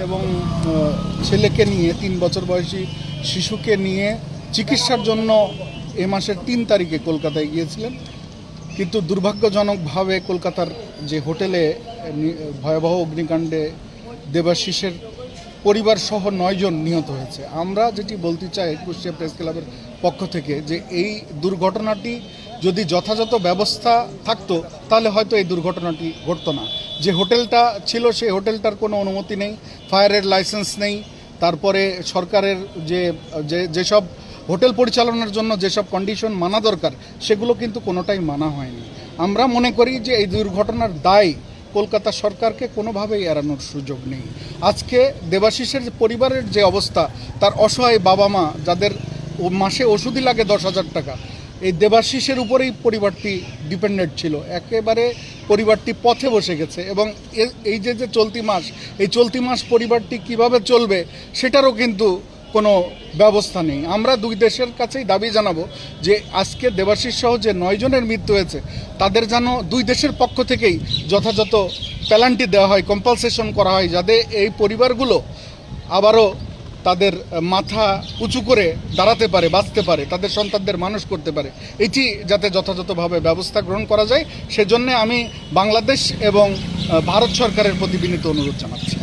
এবং ছেলেকে নিয়ে 3 বছর বয়সী শিশুকে নিয়ে চিকিৎসার জন্য এ মাসের 3 তারিখে কলকাতায় গিয়েছিলেন, কিন্তু দুর্ভাগ্যজনকভাবে কলকাতার যে হোটেলে ভয়াবহ অগ্নিকাণ্ডে দেবাশিসের পরিবার সহ 9 জন নিহত হয়েছে। আমরা যেটি বলতে চাই কুষ্টিয়া প্রেস ক্লাবের পক্ষ থেকে যে এই দুর্ঘটনাটি যদি যথাযথ ব্যবস্থা থাকতো তাহলে হয়তো এই দুর্ঘটনাটি ঘটতো না। যে হোটেলটা ছিল সেই হোটেলটার কোনো অনুমতি নেই, ফায়ারের লাইসেন্স নেই, তারপরে সরকারের যেসব হোটেল পরিচালনার জন্য যেসব কন্ডিশন মানা দরকার সেগুলো কিন্তু কোনোটাই মানা হয়নি। আমরা মনে করি যে এই দুর্ঘটনার দায় কলকাতা সরকারকে কোনোভাবেই এড়ানোর সুযোগ নেই। আজকে দেবাশিসের পরিবারের যে অবস্থা, তার অসহায় বাবা মা যাদের মাসে ওষুধই লাগে 10,000 টাকা, এই দেবাশিসের উপরেই পরিবারটি ডিপেন্ডেন্ট ছিল। একেবারে পরিবারটি পথে বসে গেছে এবং এই যে চলতি মাস, এই চলতি মাস পরিবারটি কিভাবে চলবে সেটারও কিন্তু কোনো ব্যবস্থা নেই। আমরা দুই দেশের কাছেই দাবি জানাবো যে আজকে দেবাশিস সহ যে 9 জনের মৃত্যু হয়েছে তাদের যেন দুই দেশের পক্ষ থেকেই যথাযথ পেনাল্টি দেওয়া হয়, কম্পালসেশন করা হয়, যাতে এই পরিবারগুলো আবারও তাদের মাথা উঁচু করে দাঁড়াতে পারে, বাঁচতে পারে, তাদের সন্তানদের মানুষ করতে পারে, এটি যাতে যথাযথভাবে ব্যবস্থা গ্রহণ করা যায় সেজন্যে আমি বাংলাদেশ এবং ভারত সরকারের প্রতি বিনীত অনুরোধ জানাচ্ছি।